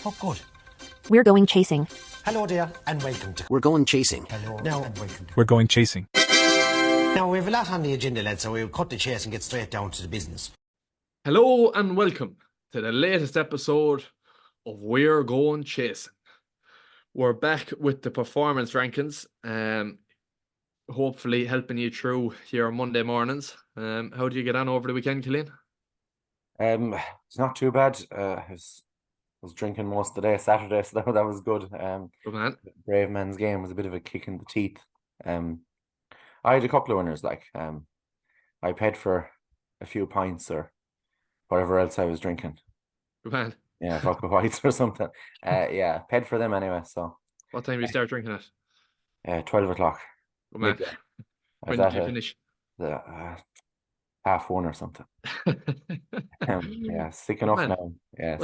Oh, good. We're going chasing. Hello there, and welcome to... We're going chasing. Hello, now, and welcome to... We're going chasing. Now, we have a lot on the agenda, lads, so we'll cut the chase and get straight down to the business. Hello and welcome to the latest episode of We're Going Chasing. We're back with the performance rankings, hopefully helping you through your Monday mornings. How do you get on over the weekend, Cillian? It's not too bad. I was drinking most of the day Saturday, so that was good. Good man. Brave man's game was a bit of a kick in the teeth. I had a couple of winners, I paid for a few pints or whatever else I was drinking. Good man. Yeah, vodka whites or something. Yeah, paid for them anyway. So what time do you start drinking at? 12 o'clock. Good man. When did you finish? 1:30 or something. Yeah, sick enough now. Yeah,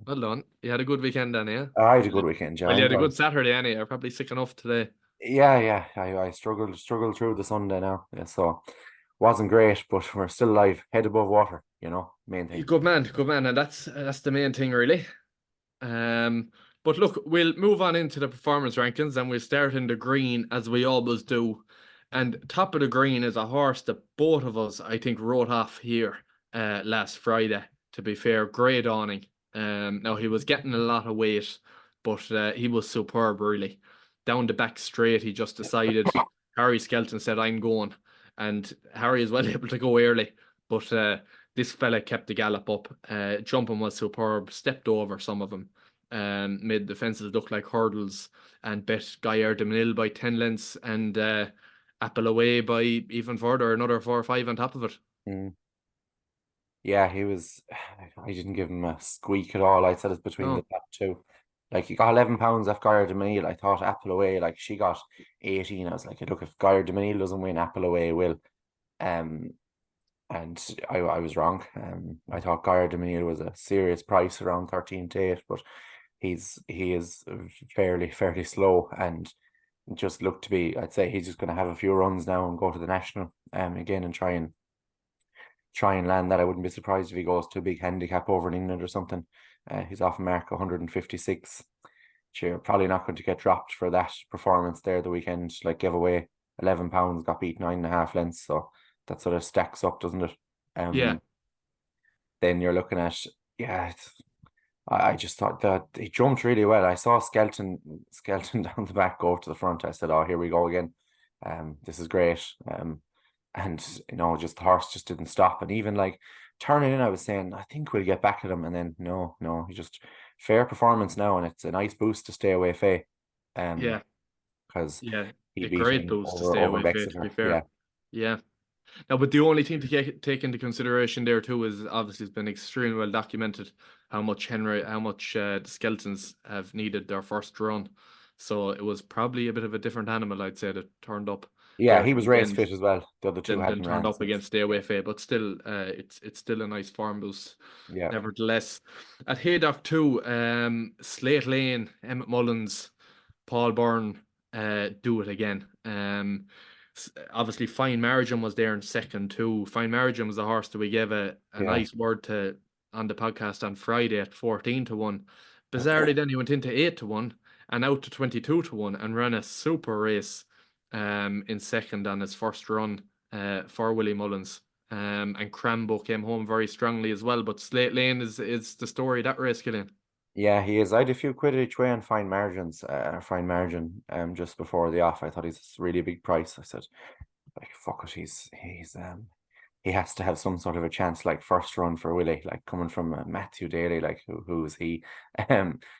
well done. You had a good weekend then, yeah? I had a good weekend, John. Well, you had a good Saturday, anyway. You're probably sick enough today. Yeah. I struggled through the Sunday now. Yeah, so wasn't great, but we're still alive, head above water, main thing. Good man, and that's the main thing, really. But look, we'll move on into the performance rankings, and we'll start in the green as we always do. And top of the green is a horse that both of us, I think, wrote off here last Friday. To be fair, Grey Dawning. Now he was getting a lot of weight, but he was superb, really. Down the back straight, he just decided. Harry Skelton said, "I'm going," and Harry is well able to go early, but this fella kept the gallop up. Jumping was superb, stepped over some of them, made the fences look like hurdles, and bet Gaillard de Manille by 10 lengths, and Apple Away by even further, another 4 or 5 on top of it. Yeah, I didn't give him a squeak at all. I said it's between the top two. He got £11 off Gaillard de Manille. I thought Apple Away, she got 18. I was like, look, if Gaillard de Manille doesn't win, Apple Away will. And I was wrong. I thought Gaillard de Manille was a serious price around 13 to 8, but he is fairly slow and just looked to be. I'd say he's just going to have a few runs now and go to the national again and try and land that. I wouldn't be surprised if he goes to a big handicap over in England or something. He's off mark 156. You're probably not going to get dropped for that performance there the weekend. Gave away £11, got beat 9.5 lengths, so that sort of stacks up, doesn't it? Yeah. Then you're looking at I just thought that he jumped really well. I saw Skelton down the back go to the front. I said, "Oh, here we go again. This is great." And just the horse just didn't stop. And even turning in, I was saying, I think we'll get back at him. And then no, he just fair performance now, and it's a nice boost to stay away Faye. Because a great boost to stay away Faye, to be fair. Yeah. Now, but the only thing to take into consideration there too is obviously it's been extremely well documented how much the Skeltons have needed their first run. So it was probably a bit of a different animal, I'd say, that turned up. Yeah, he was race fit as well. The other two hadn't turned up against Stay Away Faye, but still, it's still a nice form boost. Yeah. Nevertheless, at Haydock too, Slate Lane, Emmett Mullins, Paul Byrne, do it again. Obviously, Fine Margin was there in second too. Fine Margin was a horse that we gave a nice word to on the podcast on Friday at 14 to 1. Bizarrely, then he went into 8 to 1 and out to 22 to 1 and ran a super race in second on his first run for Willie Mullins. And Crambo came home very strongly as well. But Slate Lane is the story of that race, Cillian. Yeah, he is. I had a few quid each way on Fine Margin just before the off. I thought he's really a big price. I said, fuck it, he has to have some sort of a chance, first run for Willie, coming from Matthew Daly, who is he?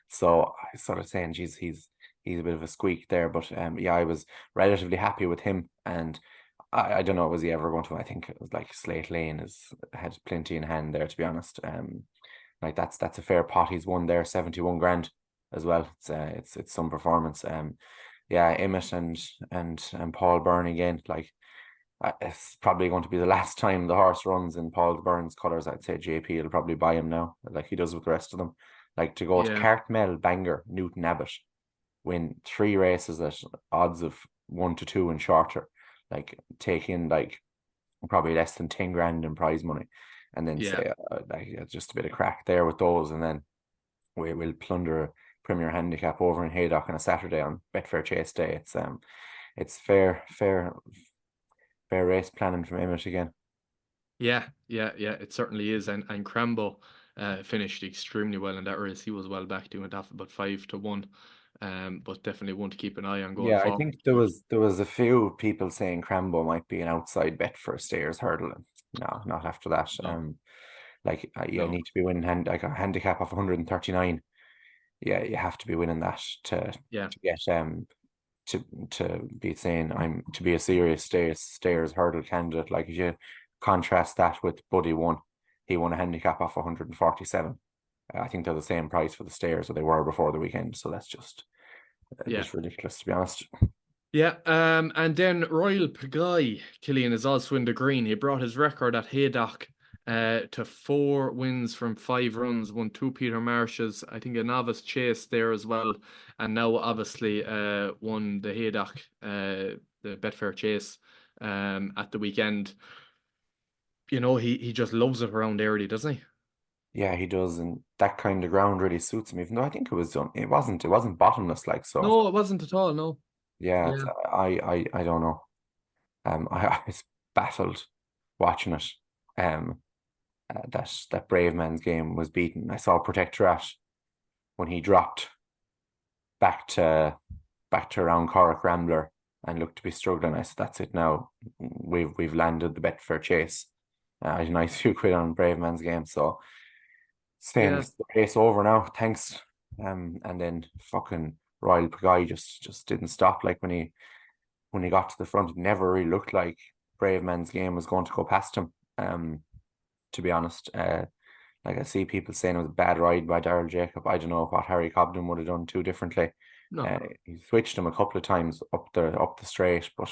So I sort of saying, geez, he's a bit of a squeak there, but I was relatively happy with him, and I don't know, was he ever going to? I think it was Slate Lane had plenty in hand there, to be honest. That's a fair pot. He's won there 71 grand as well. It's some performance. Emmett and Paul Byrne again. It's probably going to be the last time the horse runs in Paul Byrne's colours. I'd say JP will probably buy him now, like he does with the rest of them. To go to Cartmel, Bangor, Newton Abbott, win 3 races at odds of 1 to 2 and shorter, take in probably less than 10 grand in prize money, and then say just a bit of crack there with those, and then we'll plunder a Premier Handicap over in Haydock on a Saturday on Betfair Chase Day. It's fair race planning from Emmett again. Yeah, it certainly is. And Crambo finished extremely well in that race. He was well back, doing that about 5-1. But definitely one to keep an eye on going Yeah, I forward. think there was a few people saying Crambo might be an outside bet for a stayers hurdle. No, not after that. No. You No. need to be winning like a handicap of 139. Yeah, you have to be winning that Yeah. to get to be saying I'm to be a serious stayers hurdle candidate. Like if you contrast that with Buddy won, he won a handicap off 147. I think they're the same price for the stayers that they were before the weekend. So that's just a Yeah. bit ridiculous, to be honest. Yeah, and then Royal Pagaille, Killian, is also in the green. He brought his record at Haydock to 4 wins from 5 runs, won 2 Peter Marshes, I think a novice chase there as well, and now obviously won the Haydock, the Betfair Chase at the weekend. You know, he just loves it around early, doesn't he? Yeah, he does, and that kind of ground really suits him. Even though I think it was done, it wasn't bottomless like so. No, it wasn't at all, no. Yeah, Yeah. I don't know. I was baffled watching it. That Brave Man's game was beaten. I saw Protectorat when he dropped back to around Cork Rambler and looked to be struggling. I said, "That's it now. We've landed the Betfair Chase." I had a nice few quid on Brave Man's game, so saying Yeah. it's the race over now. Thanks. And then fucking Royal Pagaille just didn't stop. Like when he got to the front, it never really looked like Brave Man's game was going to go past him. To be honest, like I see people saying it was a bad ride by Daryl Jacob. I don't know what Harry Cobden would have done too differently. No. He switched him a couple of times up the straight, but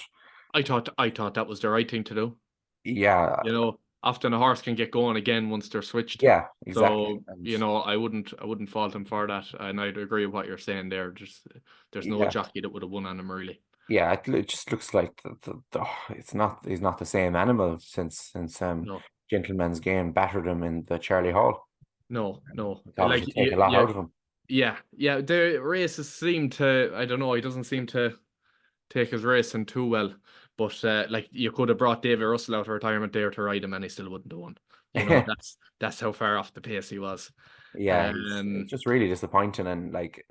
I thought that was the right thing to do. yeah, You know, often a horse can get going again once they're switched. yeah, exactly. So, And you know, I wouldn't fault him for that. And I'd agree with what you're saying there. Just there's no yeah, jockey that would have won on him really. yeah, it just looks like he's not the same animal since No, Gentleman's Game battered him in the Charlie Hall. no. It's Like obviously take a lot out of him. yeah. The races seem to, I don't know, he doesn't seem to take his racing too well. But like you could have brought David Russell out of retirement there to ride him and he still wouldn't have won. You know, that's how far off the pace he was. Yeah, it's Um just really disappointing. And like,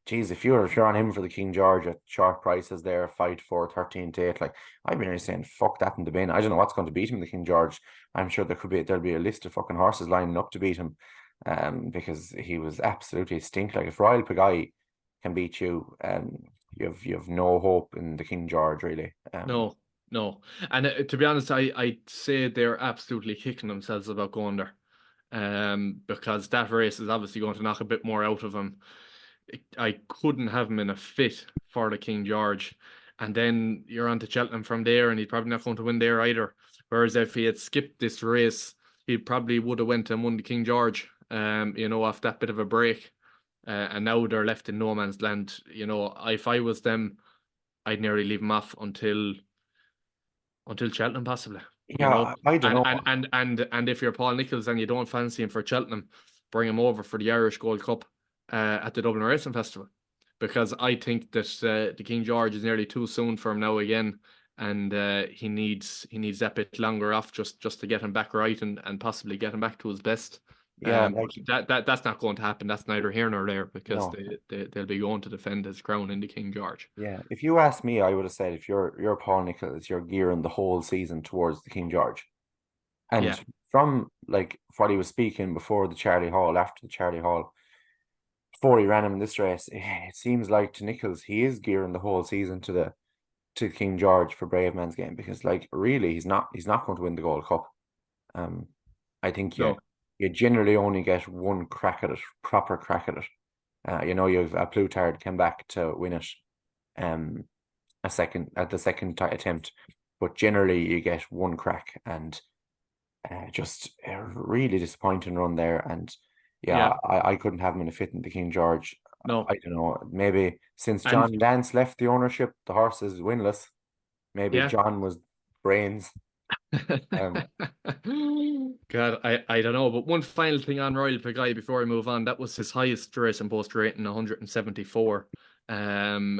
geez, if you're on him for the King George at sharp prices there, 5-4, 13-8, like I've been really saying, fuck that in the bin. I don't know what's going to beat him, the King George. I'm sure there'll be a list of fucking horses lining up to beat him, because he was absolutely stink. Like if Royal Pagaille can beat you, you have no hope in the King George really. No, no. And to be honest, I'd say they're absolutely kicking themselves about going there. Because that race is obviously going to knock a bit more out of him. I couldn't have him in a fit for the King George. And then you're on to Cheltenham from there, and he's probably not going to win there either. Whereas if he had skipped this race, he probably would have went and won the King George, you know, off that bit of a break. And now they're left in no man's land. You know, if I was them, I'd nearly leave him off until Cheltenham possibly. You know, Yeah, I don't and know. and if you're Paul Nicholls and you don't fancy him for Cheltenham, bring him over for the Irish Gold Cup at the Dublin Racing Festival, because I think that the King George is nearly too soon for him now again, and he needs that bit longer off just to get him back right and possibly get him back to his best. Yeah, But like that's not going to happen. That's neither here nor there because no. they'll be going to defend his crown in the King George. Yeah, if you ask me, I would have said if you're Paul Nicholls, you're gearing the whole season towards the King George. Yeah, And from like what he was speaking before the Charlie Hall, after the Charlie Hall, before he ran him in this race, it seems like to Nicholls he is gearing the whole season to King George for Brave Man's Game, because like really he's not going to win the Gold Cup. Um, I think no, you generally only get one crack at it, proper crack at it. You've Plutard came back to win it, um, the second attempt, but generally you get one crack, and just a really disappointing run there. And yeah, yeah, I couldn't have him in a fit in the King George. no, I don't know. Maybe since and John Dance left the ownership, the horse is winless. Maybe yeah. John was brains. Um, God, I don't know, but one final thing on Royal Pagay before I move on, that was his highest racing post rating, 174. And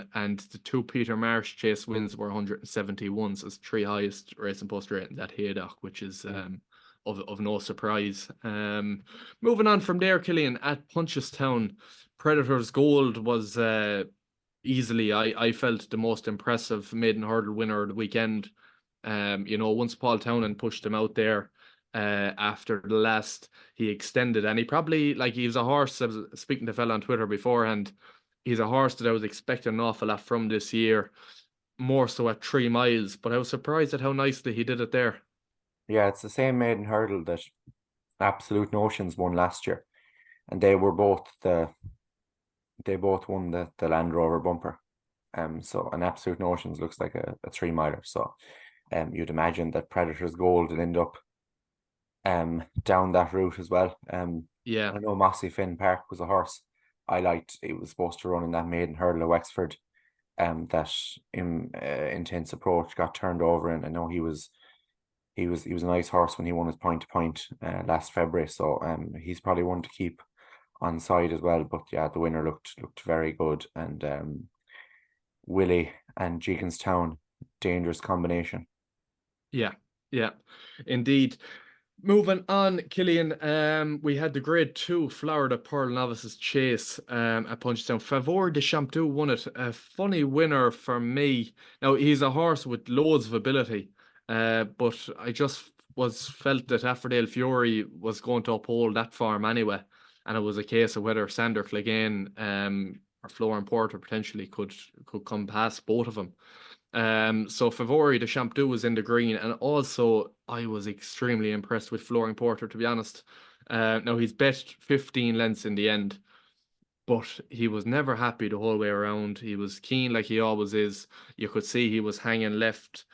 the two Peter Marsh chase wins were 171, so it's three highest racing post ratings at Haydock, which is of no surprise. Moving on from there, Killian, at Punchestown, Predators Gold was easily, I felt, the most impressive maiden hurdle winner of the weekend. Once Paul Townend pushed him out there after the last, he extended, and he probably, like, he was a horse. I was speaking to a fella on Twitter beforehand. He's a horse that I was expecting an awful lot from this year, more so at 3 miles. But I was surprised at how nicely he did it there. yeah, it's the same maiden hurdle that Absolute Notions won last year, and they both won the Land Rover bumper. So an Absolute Notions looks like a 3 miler. So you'd imagine that Predators Gold will end up down that route as well. Yeah, I know Mossy Finn Park was a horse I liked. It was supposed to run in that maiden hurdle at Wexford. That Intense Approach got turned over, and I know he was a nice horse when he won his point to point last February. So he's probably one to keep on side as well. But yeah, the winner looked very good, and Willie and Jigenstown, dangerous combination. yeah, yeah, indeed. Moving on, Killian, we had the Grade 2 Florida Pearl Novices Chase at Punchestown. Favor de Champtou won it. A funny winner for me. Now, he's a horse with loads of ability, but I just felt that Affordale Fury was going to uphold that form anyway, and it was a case of whether Sander Clegane or Florian Porter potentially could come past both of them. So Favori de Champtou was in the green, and also I was extremely impressed with Florian Porter, to be honest. Now he's bet 15 lengths in the end, but he was never happy the whole way around. He was keen like he always is. You could see he was hanging left.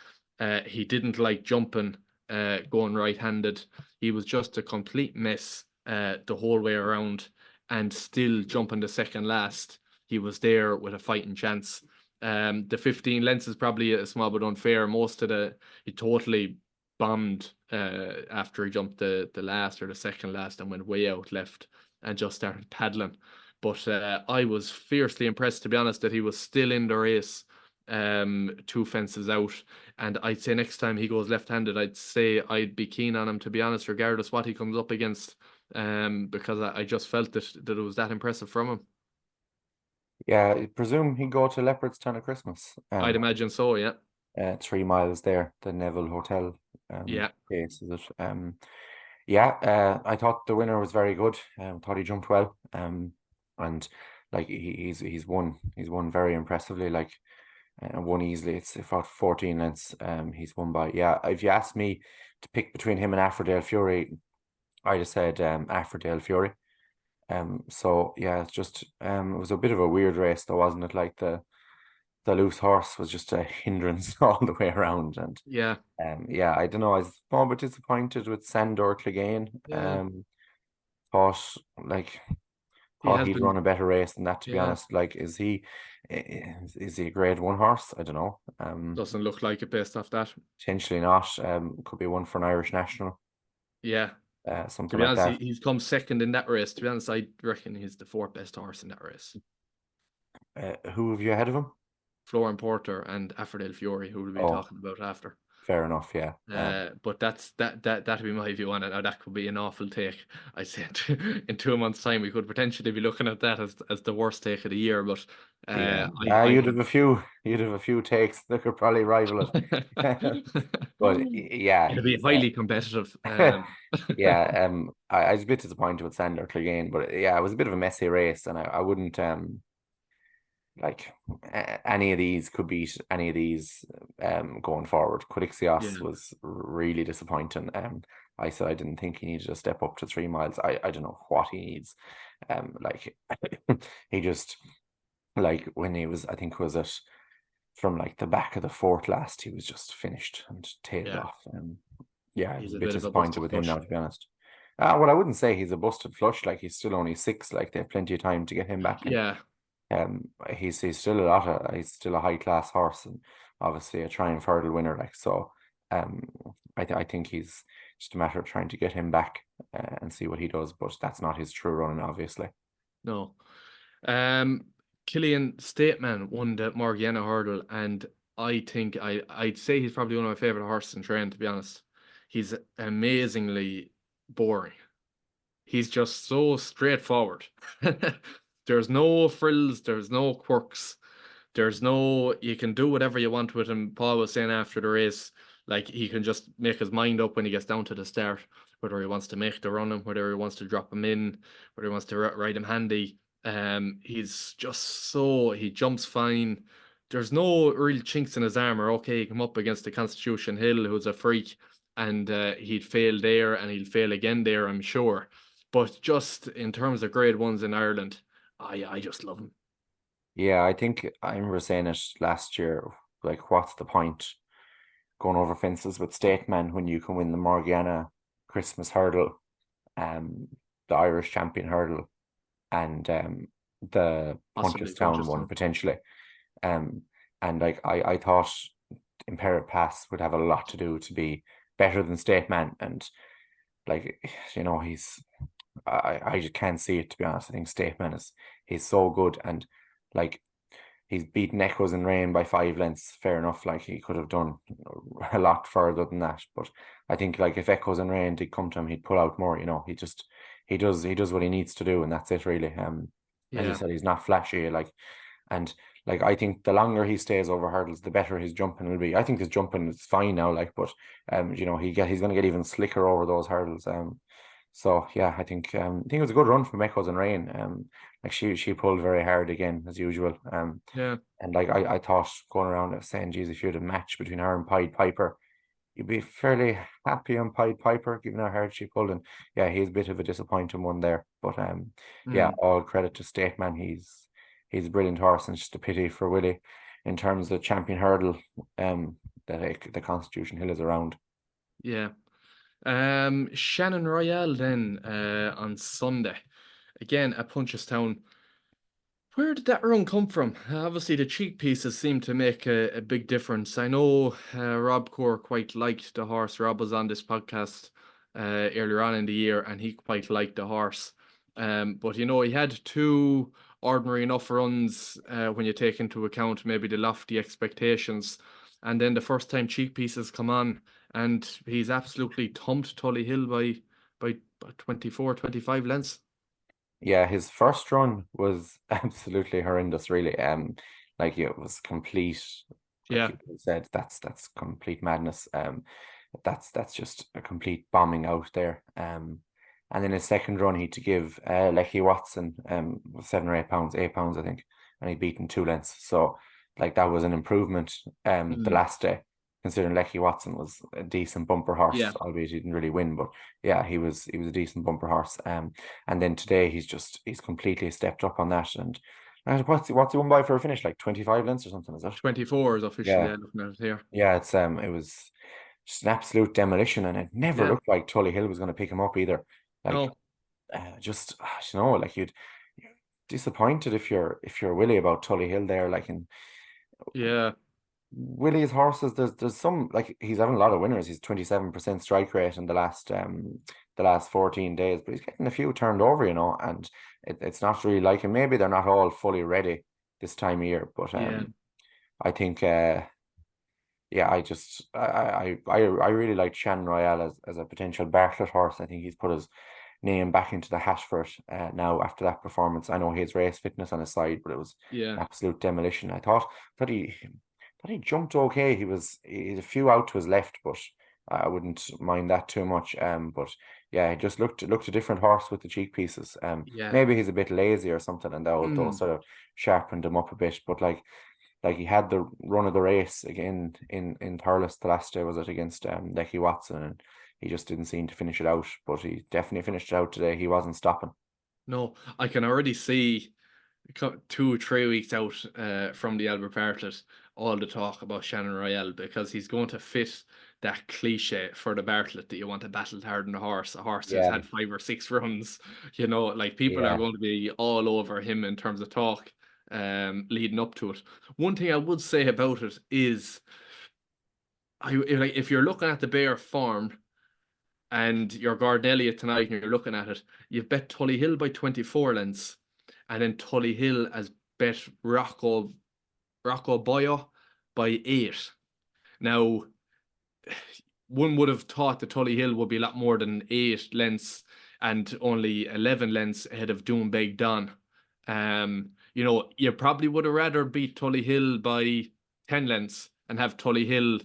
He didn't like jumping, going right-handed. He was just a complete mess the whole way around, and still jumping the second last. He was there with a fighting chance. The 15 lengths is probably a small bit unfair. He totally bombed after he jumped the last or the second last and went way out left and just started paddling. But I was fiercely impressed, to be honest, that he was still in the race, two fences out. And I'd say next time he goes left-handed, I'd say I'd be keen on him, to be honest, regardless what he comes up against, because I just felt that it was that impressive from him. Yeah, I presume he'd go to Leopardstown at Christmas. I'd imagine so, yeah. 3 miles there, the Neville Hotel Yeah. case, is it? Yeah, I thought the winner was very good. Thought he jumped well. And like he's won very impressively. Like won easily. It's about 14 lengths. He's won by, yeah. If you asked me to pick between him and Affordale Fury, I'd have said Affordale Fury. So yeah, it's just it was a bit of a weird race though, wasn't it? Like the loose horse was just a hindrance all the way around, and Yeah. yeah, I don't know. I was a small bit disappointed with Sandor Clegane. Yeah. Thought like He thought has he'd run been, a better race than that. To be yeah. honest, like is he a Grade 1 horse? I don't know. Doesn't look like it based off that. Potentially not. Could be one for an Irish national. Yeah. To Something be like honest, that. he's come second in that race. To be honest, I reckon he's the fourth best horse in that race. Who have you ahead of him? Florian Porter and Affordale Fury, who we'll be Oh, talking about after. fair enough. Yeah. But that'd be my view on it. Now that could be an awful take. I said in 2 months' time we could potentially be looking at that as the worst take of the year. But Yeah. I You'd would. have a few. You'd have a few takes that could probably rival it. But yeah, It'll be he's highly competitive. yeah. I was a bit disappointed with Sander Clegane, but yeah, it was a bit of a messy race, and I wouldn't like any of these could beat any of these going forward. Quidixios Yeah. was really disappointing. I said I didn't think he needed to step up to 3 miles. I don't know what he needs. Like he just, like when he was, I think was it from like the back of the fourth last, he was just finished and tailed Yeah. off. Yeah, I He's was a a bit bit of a disappointed busted with him now, flush. to be honest. Well, I wouldn't say he's a busted flush. Like he's still only 6. Like they have plenty of time to get him back. And Yeah. he's still a high class horse, and obviously a trying Ferdle winner. Like so, I think he's just a matter of trying to get him back and see what he does, but that's not his true running, obviously. No. Killian Stateman won the Morgiana hurdle, and I think I'd say he's probably one of my favorite horses in train, to be honest. He's amazingly boring. He's just so straightforward. There's no frills, there's no quirks, there's no, you can do whatever you want with him. Paul was saying after the race, like he can just make his mind up when he gets down to the start, whether he wants to make the run him, whether he wants to drop him in, whether he wants to ride him handy. He's just so, he jumps fine. There's no real chinks in his armor. Okay, he come up against the Constitution Hill, who's a freak, and he'd fail there and he'll fail again there, I'm sure. But just in terms of grade ones in Ireland, I just love him. Yeah, I think I remember saying it last year. Like, what's the point going over fences with Stateman when you can win the Morgiana Christmas hurdle, the Irish champion hurdle, and the Possibly Punchestown one Punchestown. potentially. And like I thought Imperial Pass would have a lot to do to be better than Stateman, and like I just can't see it, to be honest. I think Stateman he's so good, and like he's beaten Echoes and Rain by 5 lengths. Fair enough. Like he could have done a lot further than that. But I think like if Echoes and Rain did come to him, he'd pull out more. He does what he needs to do, and that's it really. As you Yeah. said, he's not flashy. And I think the longer he stays over hurdles, the better his jumping will be. I think his jumping is fine now. But he's going to get even slicker over those hurdles. So yeah, I think it was a good run from Echoes and Rain. Like she pulled very hard again as usual. Yeah. And like I thought going around, I was saying, geez, if you had a match between her and Pied Piper, you'd be fairly happy on Pied Piper, given how hard she pulled. And yeah, he's a bit of a disappointing one there. But yeah, all credit to Stateman. He's a brilliant horse, and it's just a pity for Willie in terms of champion hurdle that the Constitution Hill is around. Yeah. Shannon Royale then on Sunday. Again at Punchestown. Where did that run come from? Obviously, the cheek pieces seem to make a big difference. I know Rob Core quite liked the horse. Rob was on this podcast earlier on in the year, and he quite liked the horse. But he had 2 ordinary enough runs when you take into account maybe the lofty expectations. And then the first time cheek pieces come on, and he's absolutely thumped Tully Hill by 24, 25 lengths. Yeah, his first run was absolutely horrendous, really. Like it was complete, like Yeah. you said, that's complete madness. That's just a complete bombing out there. And then his second run, he had to give Lecky Watson 7 or 8 pounds, 8 pounds, I think, and he beaten 2 lengths. So like that was an improvement the last day, considering Lecky Watson was a decent bumper horse, Yeah. albeit he didn't really win, but yeah, he was a decent bumper horse. And then today he's completely stepped up on that. And what's he won by for a finish? Like 25 lengths or something, is it? 24 is officially Yeah. looking at it here. Yeah, it was just an absolute demolition, and it never Yeah. looked like Tully Hill was going to pick him up either. Like No. like you're disappointed if you're Willie about Tully Hill there. Like in Yeah. Willie's horses, there's some, like he's having a lot of winners. He's 27% strike rate in the last 14 days, but he's getting a few turned over, and it's not really like him. Maybe they're not all fully ready this time of year, but Yeah. I think yeah, I really like Shannon Royale as a potential Bartlett horse. I think he's put his name back into the hat for it now after that performance. I know he has race fitness on his side, but it was Yeah. absolute demolition. I thought he jumped okay. He had a few out to his left, but I wouldn't mind that too much. But yeah, he just looked a different horse with the cheek pieces. Yeah. Maybe he's a bit lazy or something, and those sort of sharpened him up a bit. But like he had the run of the race again in Thurles the last day, was it, against Lecky Watson, and he just didn't seem to finish it out. But he definitely finished it out today. He wasn't stopping. No, I can already see 2 or 3 weeks out from the Albert Bartlett, all the talk about Shannon Royale, because he's going to fit that cliche for the Bartlett that you want to battle hard on a horse who's Yeah, had 5 or 6 runs. Like people are yeah, going to be all over him in terms of talk leading up to it. One thing I would say about it is like if you're looking at the bare form and you're Gordon Elliott tonight and you're looking at it, you've bet Tullyhill by 24 lengths, and then Tullyhill has bet Rocco Boyo by 8. Now, one would have thought that Tullyhill would be a lot more than 8 lengths and only 11 lengths ahead of Doombeg Don. You know, you probably would have rather beat Tullyhill by 10 lengths and have Tullyhill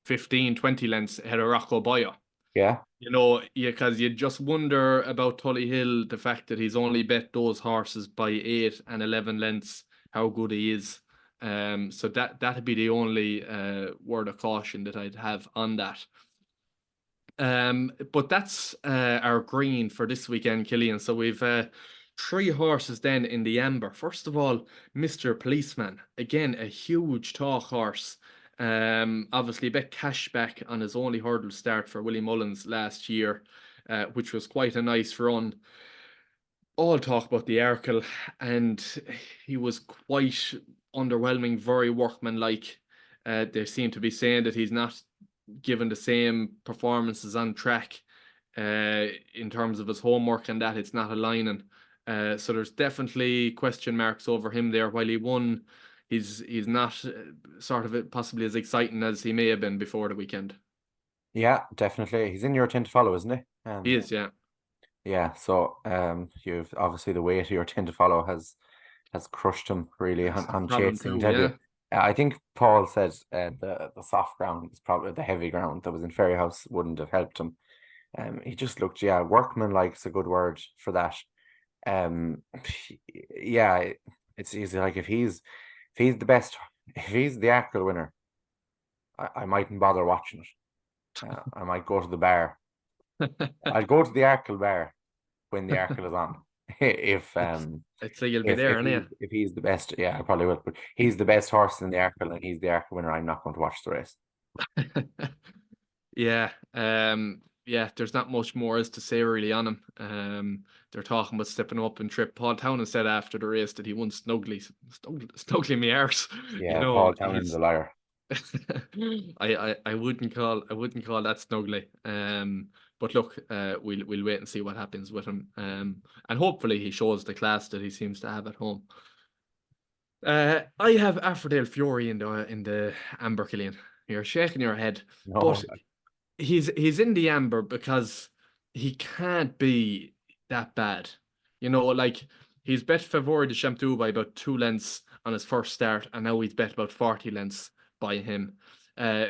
15, 20 lengths ahead of Rocco Boyo. Yeah. You know, because you just wonder about Tullyhill, the fact that he's only bet those horses by 8 and 11 lengths, how good he is. So that'd be the only word of caution that I'd have on that. But that's our green for this weekend, Killian. So we've 3 horses then in the amber. First of all, Mr. Policeman. Again, a huge talk horse. Obviously bet cash back on his only hurdle start for Willie Mullins last year, which was quite a nice run. All talk about the Arkle, and he was quite underwhelming, very workmanlike. They seem to be saying that he's not given the same performances on track in terms of his homework, and that it's not aligning. So there's definitely question marks over him there. While he won, he's not sort of possibly as exciting as he may have been before the weekend. Yeah, definitely. He's in your 10 to follow, isn't he? He is, yeah. Yeah, so you've obviously the weight of your 10 to follow has crushed him really on chasing debut. Yeah. I think Paul said the soft ground is probably the heavy ground that was in Ferryhouse wouldn't have helped him. He just looked, workmanlike's a good word for that. Yeah, it's easy. Like if he's the best, if he's the Arkle winner, I mightn't bother watching it. I might go to the bar. I'll go to the Arkle bar when the Arkle is on. I'd say you'll be there, if he's the best, yeah, I probably will. But he's the best horse in the Arkle, and he's the Arkle winner. I'm not going to watch the race. Yeah, there's not much more as to say really on him. They're talking about stepping up and trip. Paul Townend said after the race that he won snugly me arse. Yeah, Paul Townend's a liar. I wouldn't call that snugly. But look, we'll wait and see what happens with him. And hopefully he shows the class that he seems to have at home. I have Affordale Fury in the amber, Killian. You're shaking your head, No. but he's in the amber because he can't be that bad. You know, like he's bet Favori de Champtou by about 2 lengths on his first start, and now he's bet about 40 lengths by him.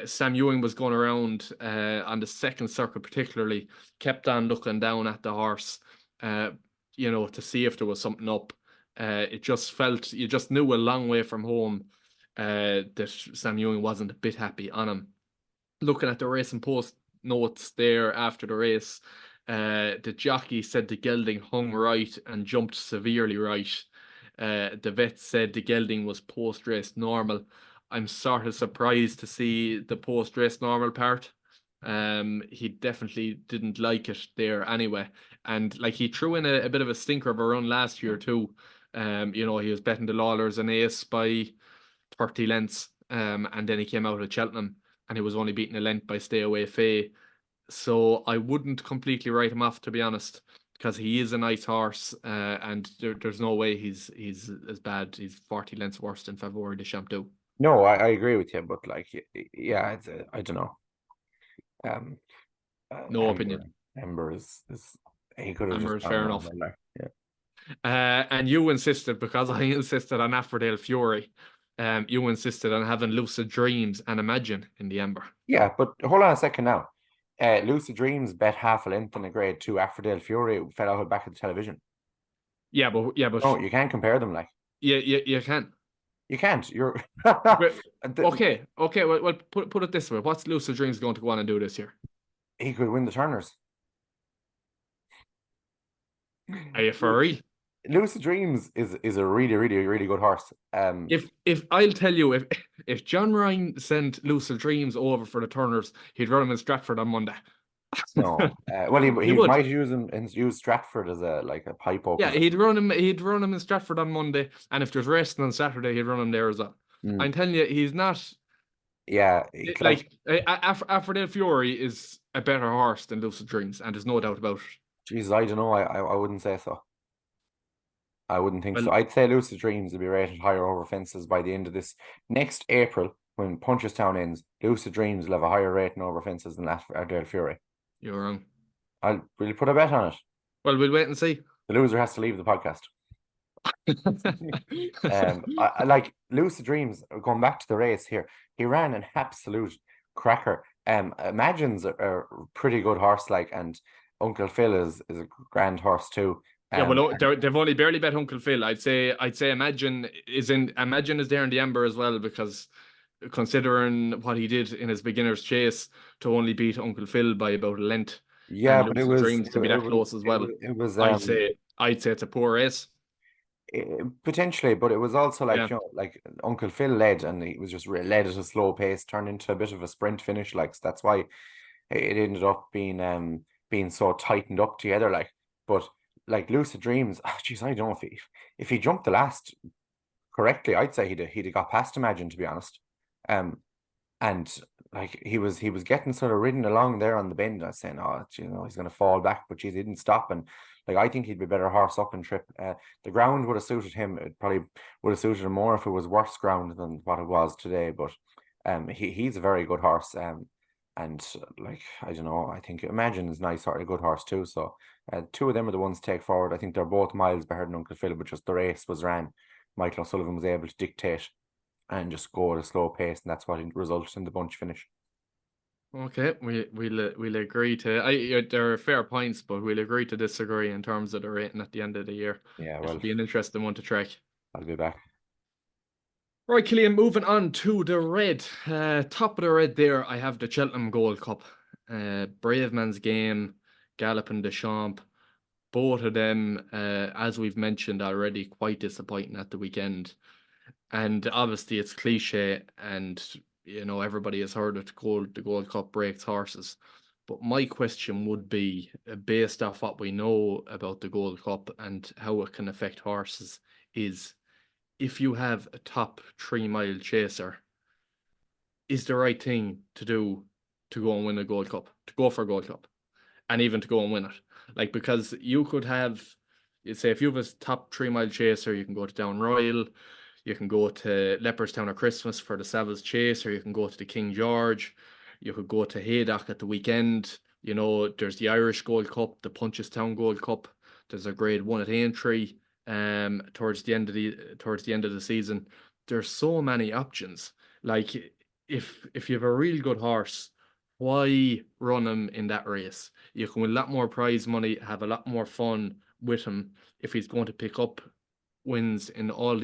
Sam Ewing was going around on the second circuit, particularly kept on looking down at the horse, to see if there was something up. It just felt, you just knew a long way from home that Sam Ewing wasn't a bit happy on him. Looking at the Racing Post notes there after the race, the jockey said the gelding hung right and jumped severely right. The vet said the gelding was post-race normal. I'm sort of surprised to see the post-race normal part. He definitely didn't like it there anyway. And like he threw in a bit of a stinker of a run last year too. He was betting the Lawlers an ace by 30 lengths. And then he came out at Cheltenham and he was only beaten a length by Stay Away Faye. So I wouldn't completely write him off, to be honest, because he is a nice horse, and there's no way he's as bad. He's 40 lengths worse than Favori de Champtou. No, I agree with you, but like, yeah, I don't know. No opinion. Ember is he could have Ember just is fair enough. Yeah. And you insisted, because I insisted on Affordale Fury. You insisted on having Lucid Dreams and Imagine in the Ember. Yeah, but hold on a second now. Lucid Dreams bet half a length in a grade 2. Affordale Fury fell out back at the television. Yeah, but no, you can't compare them. Like, you can. You can't. You're okay. Well, put it this way: what's Lucid Dreams going to go on and do this year? He could win the Turners. Are you for real? Lucid Dreams is a really, really, really good horse. If I'll tell you, if John Ryan sent Lucid Dreams over for the Turners, he'd run him in Stratford on Monday. No, well, he might use Stratford as a pipe opener. Yeah, he'd run him in Stratford on Monday, and if there's racing on Saturday, he'd run him there as well. I'm telling you, he's not Yeah, like, Aphrodite Fury is a better horse than Lucid Dreams, and there's no doubt about it. Jesus, I don't know. I wouldn't say so. I wouldn't think Well, so. I'd say Lucid Dreams will be rated higher over fences by the end of this next April when Punchestown ends. Lucid Dreams will have a higher rating over fences than Ardale Fury. you're wrong. Will you put a bet on it? Well, we'll wait and see. The loser has to leave the podcast. I like Lucid Dreams. Going back to the race here, he ran an absolute cracker. Imagine's a pretty good horse, like, and Uncle Phil is a grand horse too. Yeah, well, they've only barely bet Uncle Phil. I'd say Imagine is there in the amber as well, because considering what he did in his beginner's chase to only beat Uncle Phil by about a length, Yeah, and but it Lucid was Dreams to be that close as well. it was I'd say it's a poor race. potentially, but it was also like, Yeah. you know, like Uncle Phil led, and he was just led at a slow pace, turned into a bit of a sprint finish. Like, so that's why it ended up being so tightened up together. Like, but like Lucid Dreams, geez, I don't know if he jumped the last correctly, I'd say he'd have got past Imagine, to be honest. Um, and like he was getting sort of ridden along there on the bend. I was saying, oh, you know, he's going to fall back, but geez, he didn't stop. And like, I think he'd be better horse up and trip. The ground would have suited him. It probably would have suited him more if it was worse ground than what it was today. But he's a very good horse. And like, I don't know, I think Imagine is nice, sort of good horse too. So two of them are the ones to take forward. I think they're both miles better than Uncle Phil, but just the race was ran. Michael O'Sullivan was able to dictate and just go at a slow pace, and that's what resulted in the bunch finish. Okay, we'll agree to. There are fair points, but we'll agree to disagree in terms of the rating at the end of the year. Yeah, well, It'll be an interesting one to track. I'll be back. Right, Killian, moving on to the red. Top of the red there, I have the Cheltenham Gold Cup. Brave Man's Game, Galloping Deschamps. Both of them, as we've mentioned already, quite disappointing at the weekend. And obviously it's cliche, and you know everybody has heard it, the Gold Cup breaks horses. But my question would be, based off what we know about the Gold Cup and how it can affect horses, is if you have a top 3 mile chaser, is the right thing to do to go and win a Gold Cup, to go for a Gold Cup, and even to go and win it? Like, because you could have, you say, if you have a top 3 mile chaser, you can go to Down Royal, you can go to Leopardstown at Christmas for the Savills Chase, or you can go to the King George, you could go to Haydock at the weekend. You know, there's the Irish Gold Cup, the Punchestown Gold Cup, there's a Grade 1 at Aintree. Towards the end of the season, there's so many options. Like, if you have a really good horse, why run him in that race? You can win a lot more prize money, have a lot more fun with him if he's going to pick up wins in all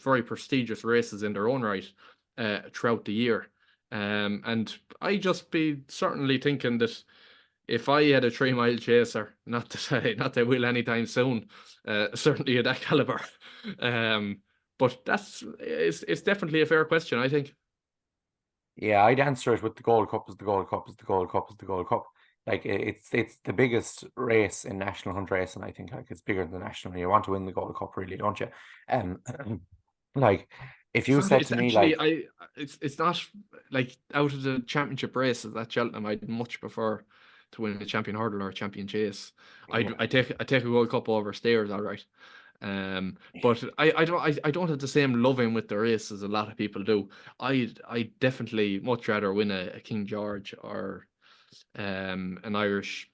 very prestigious races in their own right throughout the year. And I just be certainly thinking that if I had a 3 mile chaser, not that I will anytime soon, certainly at that caliber. But it's definitely a fair question, I think. Yeah, I'd answer it with the Gold Cup is the Gold Cup is the Gold Cup is the Gold Cup. Like, it's the biggest race in national hunt racing. I think, like, it's bigger than the national. You want to win the Gold Cup, really, don't you? Like, if you said to me, like, it's not like out of the championship races at Cheltenham, I'd much prefer to win a champion hurdle or a champion chase. I take a Gold Cup over stairs, all right. But I don't have the same loving with the race as a lot of people do. I definitely much rather win a King George or an Irish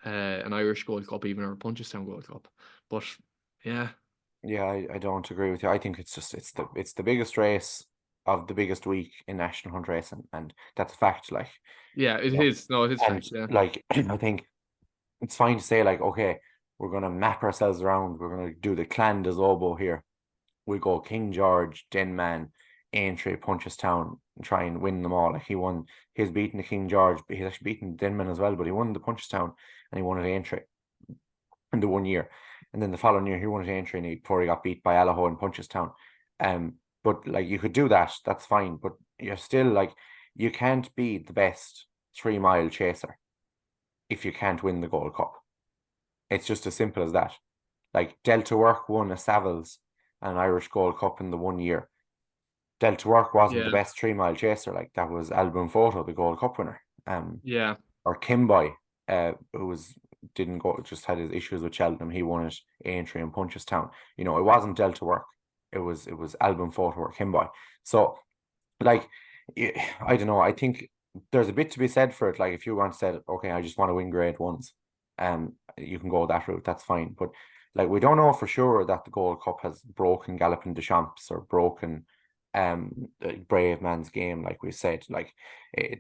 Gold Cup, even, or a Punchestown Gold Cup. But yeah. Yeah, I don't agree with you. I think it's the biggest race of the biggest week in national hunt racing, and that's a fact. Like, Yeah, it is. No, it is fact, yeah. Like, I think it's fine to say, like, okay, we're gonna map ourselves around. We're gonna do the Clan des Obeaux here. We go King George, Denman, Aintree, Punchestown, and try and win them all. Like, he's beaten the King George, but he's actually beaten Denman as well. But he won the Punchestown and he won at Aintree in the 1 year. And then the following year, he won at Aintree before he got beat by Allaho and Punchestown. But like, you could do that, that's fine. But you're still, like, you can't be the best 3 mile chaser if you can't win the Gold Cup. It's just as simple as that. Like, Delta Work won a Savills and an Irish Gold Cup in the 1 year. Delta Work wasn't the Yeah. best 3 mile chaser. Like that was Album Photo, the Gold Cup winner. Yeah. Or Kimboy, who didn't go, just had his issues with Cheltenham. He won it Aintree and Punchestown. You know, it wasn't Delta Work. It was Album Photo or Kimboy. So like, I don't know. I think there's a bit to be said for it. Like if you want to say, okay, I just want to win grade ones, you can go that route. That's fine. But like we don't know for sure that the Gold Cup has broken Galloping des Champs or broken Brave Man's game. Like we said, like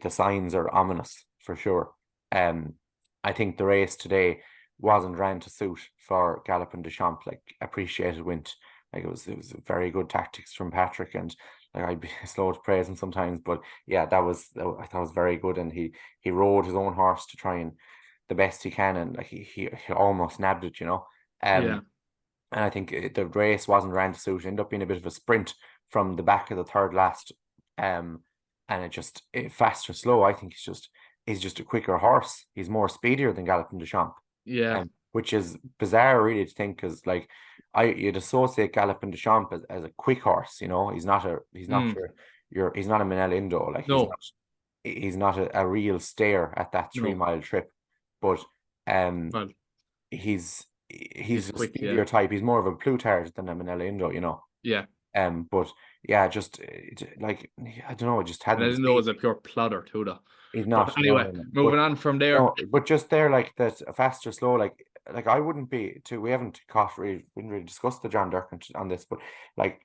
the signs are ominous for sure. I think the race today wasn't ran to suit for Galloping des Champs. Like appreciated went. Like it was very good tactics from Patrick, and like I'd be slow to praise him sometimes, but yeah, I thought it was very good, and he rode his own horse to try and the best he can, and like he almost nabbed it, you know. Yeah. And I think the race wasn't ran to suit. It ended up being a bit of a sprint from the back of the third last, and it fast or slow. I think he's just a quicker horse. He's more speedier than Galloping des Champs. Yeah. Which is bizarre, really, to think, because like you'd associate Galloping des Champs as a quick horse. You know, he's not he's not he's not a Manel Indo. Like No. he's not a real stayer at that 3 mile trip, but Well, he's a quick, speedier yeah. type. He's more of a Plutarch than a Manel Indo. You know. Yeah. But yeah, just like I don't know, it just hadn't And I the didn't know it was speed. a pure plodder too, though. He's But not, anyway, no. moving on from there. No, but just there, like that, fast or slow, like I wouldn't be too. We haven't we didn't really discuss the John Durkin on this, but like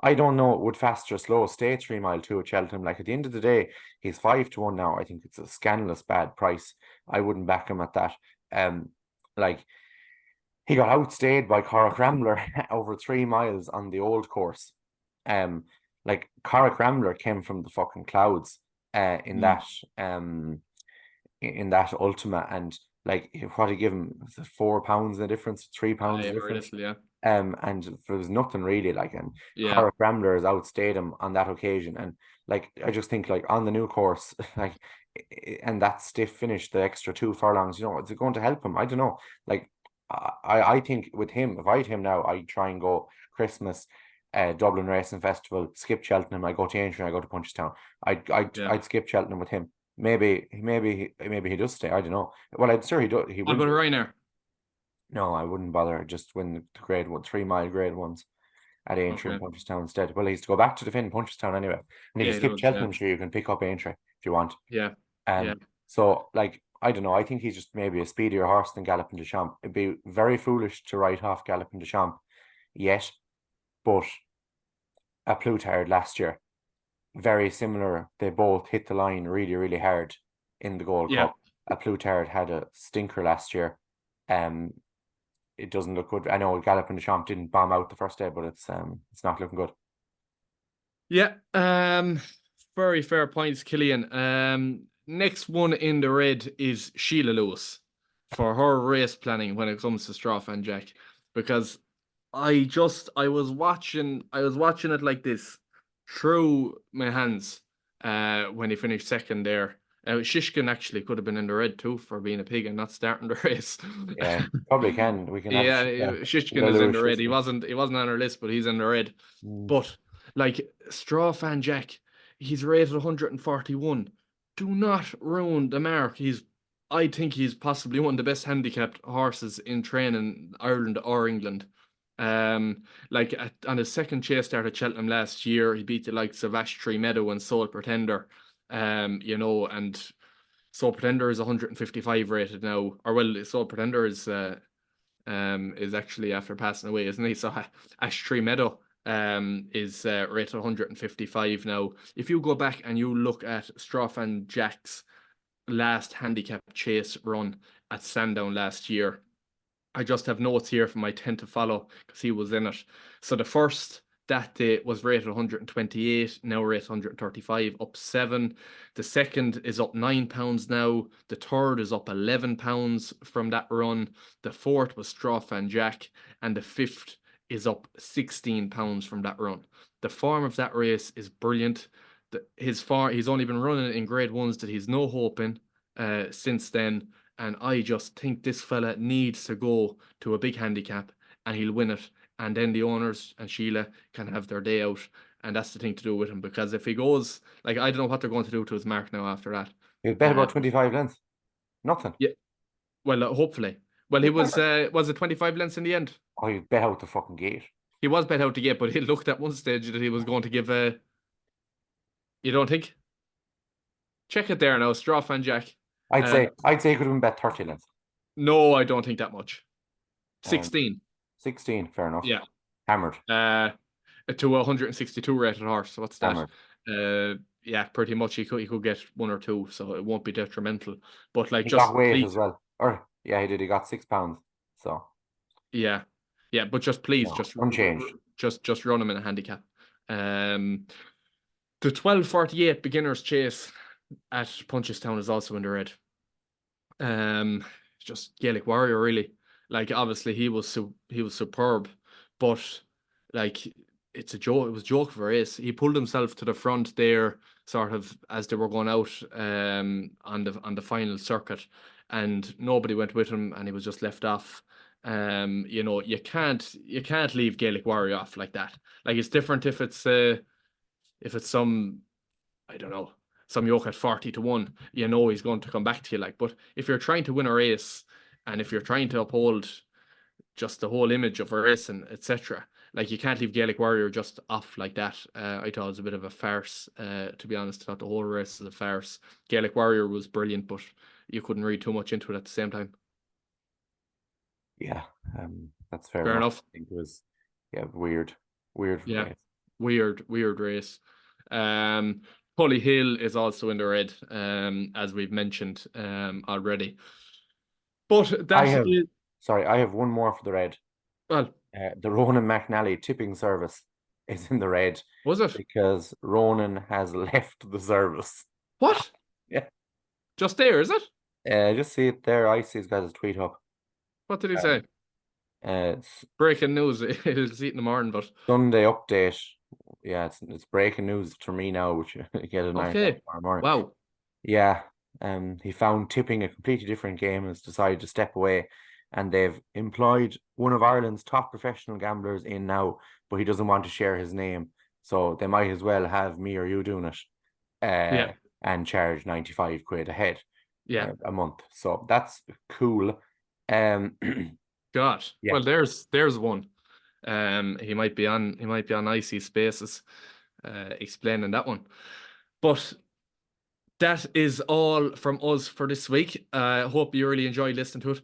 I don't know, would fast or slow stay 3 mile two at Cheltenham? Like at the end of the day, he's 5-1 now. I think it's a scandalous bad price. I wouldn't back him at that. Like he got outstayed by Corach Rambler over 3 miles on the old course. Like Corach Rambler came from the fucking clouds in that Ultima, and like what he give him, was it £4 the difference, £3 the Very difference? little, yeah. And there was nothing really, like, and Yeah. Corach Rambler has outstayed him on that occasion, and like I just think like on the new course, like and that stiff finish, the extra 2 furlongs, you know, it's going to help him. I don't know, like I think with him, if I had him now, I'd try and go Christmas, Dublin Racing Festival, skip Cheltenham, I go to Aintree, I go to Punchestown. I'd skip Cheltenham with him. Maybe he does stay. I don't know. Well, I'm sure he does. He What will. about Ryanair? No, I wouldn't bother. Just win the grade 1, 3 mile grade ones at Aintree and Okay. Punchestown instead. Well, he's to go back to defend Punchestown anyway. And if Yeah, you he skip does, Cheltenham, sure you can pick up Aintree if you want. Yeah. So like I don't know. I think he's just maybe a speedier horse than Galloping des Champs. It'd be very foolish to write off Galloping des Champs yet, but a Plutarch last year, very similar. They both hit the line really, really hard in the Gold Yeah. Cup. A Plutarch had a stinker last year. It doesn't look good. I know Galloping des Champs didn't bomb out the first day, but it's not looking good. Yeah. Very fair points, Killian. Next one in the red is Sheila Lewis for her race planning when it comes to Straff and Jack, because I was watching it like this through my hands when he finished second there. Shishkin actually could have been in the red too for being a pig and not starting the race. Yeah, probably can. We can Yeah, have Shishkin is in the red. He wasn't on our list, but he's in the red. But like Straw Fan Jack, he's rated 141. Do not ruin the mark. I think he's possibly one of the best handicapped horses in training Ireland or England. Like on his second chase start at Cheltenham last year, he beat the likes of Ash Tree Meadow and Soul Pretender. You know, and Soul Pretender is 155 rated now, or well, Soul Pretender is actually after passing away, isn't he? So Ash Tree Meadow is rated 155 now. If you go back and you look at Straffan Jack's last handicap chase run at Sandown last year, I just have notes here from my 10 to follow because he was in it. So the first that day was rated 128, now rated 135, up 7. The second is up £9 now. The third is up £11 from that run. The fourth was Straffan Jack, and the fifth is up £16 from that run. The form of that race is brilliant. He's only been running in grade ones that he's no hope in since then. And I just think this fella needs to go to a big handicap and he'll win it. And then the owners and Sheila can have their day out. And that's the thing to do with him, because if he goes, like, I don't know what they're going to do to his mark now after that. He bet about 25 lengths. Nothing. Yeah. Well, hopefully. Well, he was it 25 lengths in the end? Oh, you bet out the fucking gate. He was bet out the gate, but he looked at one stage that he was going to give a. You don't think? Check it there now, Straw Fan Jack. I'd say he could have been bet 30 lengths. No, I don't think that much. 16. 16, fair enough. Yeah. Hammered. To 162 rated horse. So what's that? Hammered. Yeah, pretty much he could get 1 or 2, so it won't be detrimental. But like, he just got weight please, as well. Or yeah, he did. He got 6 pounds. So yeah, but just please, just unchanged. Just run him in a handicap. The 12:48 beginners chase at Punchestown is also in the red. Just Gaelic Warrior, really. Like, obviously he was superb, but like, it's a joke. It was a joke of a race. He pulled himself to the front there, sort of as they were going out on the final circuit, and nobody went with him, and he was just left off. You can't leave Gaelic Warrior off like that. Like, it's different if it's some, I don't know, some yoke at 40-1. He's going to come back to you. Like, but if you're trying to win a race, and if you're trying to uphold just the whole image of a race and etc., like, you can't leave Gaelic Warrior just off like that. I thought it was a bit of a farce, to be honest. I thought the whole race was a farce. Gaelic Warrior was brilliant, but you couldn't read too much into it at the same time. Yeah, that's fair enough. I think it was, weird yeah, race. Weird race. Pulley Hill is also in the red, as we've mentioned already. But I have one more for the red. Well, the Ronan McNally tipping service is in the red. Was it? Because Ronan has left the service. What? Yeah. Just there, is it? Just see it there. I see he's got his tweet up. What did he say? It's breaking news. He'll see it in the morning, but Sunday update. Yeah, it's breaking news for me now, which you get an okay. tomorrow morning. Wow. Yeah. He found tipping a completely different game and has decided to step away. And they've employed one of Ireland's top professional gamblers in now, but he doesn't want to share his name. So they might as well have me or you doing it. And charge 95 quid a head. Yeah. A month. So that's cool. Gosh. Yeah. Well, there's one. He might be on icy spaces, explaining that one. But that is all from us for this week. Hope you really enjoyed listening to it.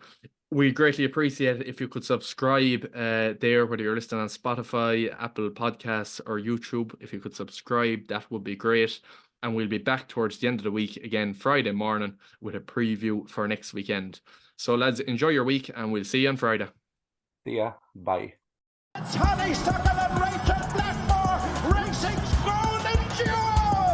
We greatly appreciate it if you could subscribe there, whether you're listening on Spotify, Apple Podcasts, or YouTube. If you could subscribe, that would be great. And we'll be back towards the end of the week again, Friday morning, with a preview for next weekend. So, lads, enjoy your week, and we'll see you on Friday. See ya. Bye.